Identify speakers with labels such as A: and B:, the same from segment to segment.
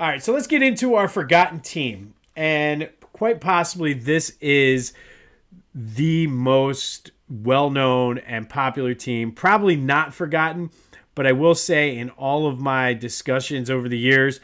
A: All right, so let's get into our forgotten team. And quite possibly this is the most well-known and popular team, probably not forgotten, but I will say in all of my discussions over the years,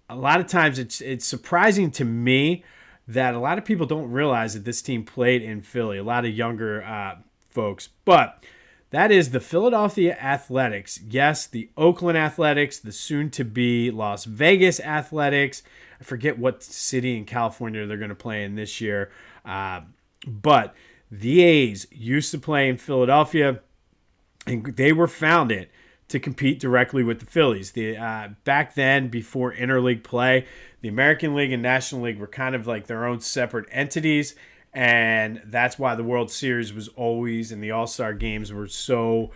A: a lot of times it's surprising to me that a lot of people don't realize that this team played in Philly, a lot of younger folks. But that is the Philadelphia Athletics. Yes, the Oakland Athletics, the soon-to-be Las Vegas Athletics. I forget what city in California they're going to play in this year. But the A's used to play in Philadelphia, and they were founded to compete directly with the Phillies. Back then, before interleague play, the American League and National League were kind of like their own separate entities, and that's why the World Series was always, and the All-Star games were so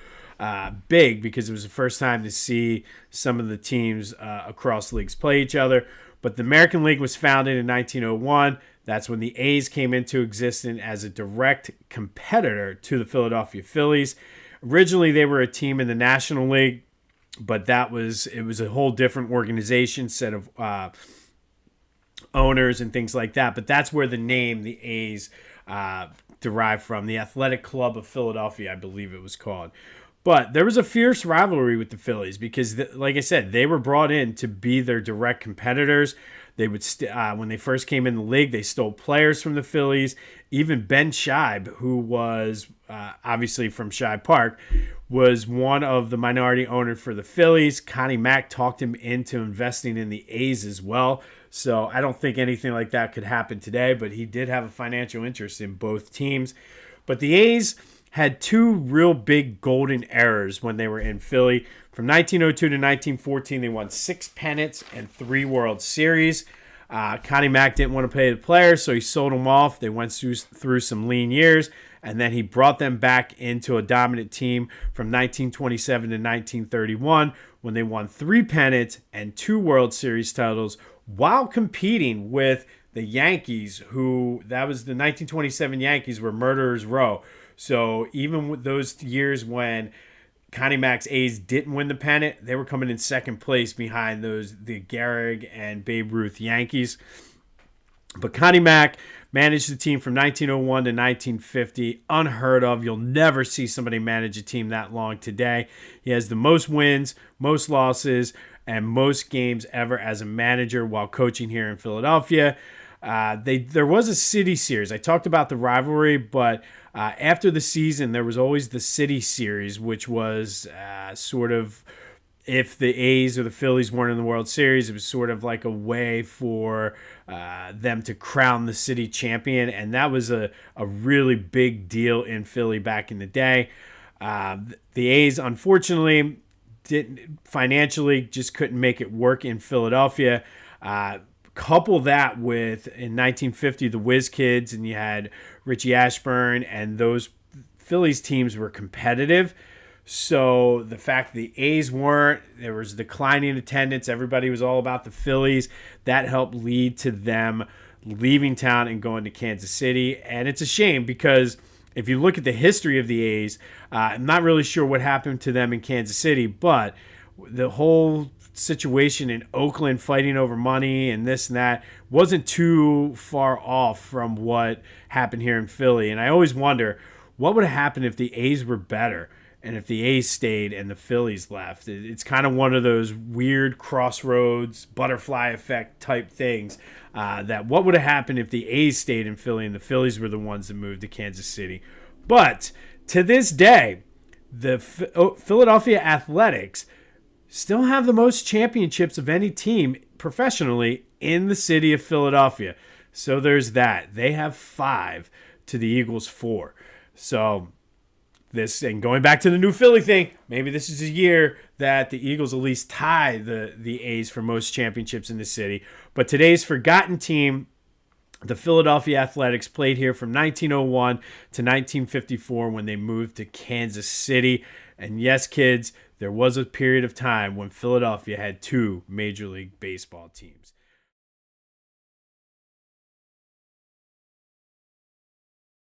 A: big, because it was the first time to see some of the teams across leagues play each other. But the American League was founded in 1901. That's when the A's came into existence as a direct competitor to the Philadelphia Phillies. Originally, they were a team in the National League, but it was a whole different organization, set of owners and things like that. But that's where the name, the A's, derived from. The Athletic Club of Philadelphia, I believe it was called. But there was a fierce rivalry with the Phillies because, like I said, they were brought in to be their direct competitors. They would when they first came in the league, they stole players from the Phillies. Even Ben Scheib, who was obviously from Shibe Park, was one of the minority owners for the Phillies. Connie Mack talked him into investing in the A's as well. So I don't think anything like that could happen today, but he did have a financial interest in both teams. But the A's had two real big golden eras when they were in Philly. From 1902 to 1914, they won 6 pennants and 3 World Series. Connie Mack didn't want to pay the players, so he sold them off. They went through some lean years, and then he brought them back into a dominant team from 1927 to 1931 when they won 3 pennants and 2 World Series titles while competing with the Yankees, that was the 1927 Yankees were Murderers Row. So even with those years when Connie Mack's A's didn't win the pennant, they were coming in second place behind the Gehrig and Babe Ruth Yankees. But Connie Mack managed the team from 1901 to 1950. Unheard of. You'll never see somebody manage a team that long today. He has the most wins, most losses, and most games ever as a manager while coaching here in Philadelphia. There was a city series. I talked about the rivalry, but after the season, there was always the city series, which was sort of, if the A's or the Phillies weren't in the World Series, it was sort of like a way for them to crown the city champion. And that was a really big deal in Philly back in the day. The A's, unfortunately, financially just couldn't make it work in Philadelphia. Couple that with, in 1950, the Whiz Kids, and you had Richie Ashburn, and those Phillies teams were competitive. So the fact that the A's weren't, there was declining attendance, everybody was all about the Phillies. That helped lead to them leaving town and going to Kansas City. And it's a shame because if you look at the history of the A's, I'm not really sure what happened to them in Kansas City, but the whole situation in Oakland fighting over money and this and that wasn't too far off from what happened here in Philly. And I always wonder what would have happened if the A's were better and if the A's stayed and the Phillies left. It's kind of one of those weird crossroads, butterfly effect type things, that what would have happened if the A's stayed in Philly and the Phillies were the ones that moved to Kansas City. But to this day, the Philadelphia Athletics still have the most championships of any team professionally in the city of Philadelphia. So there's that. They have 5 to the Eagles 4. So this, and going back to the new Philly thing, maybe this is a year that the Eagles at least tie the A's for most championships in the city. But today's forgotten team, the Philadelphia Athletics, played here from 1901 to 1954 when they moved to Kansas City. And yes, kids, there was a period of time when Philadelphia had 2 Major League Baseball teams.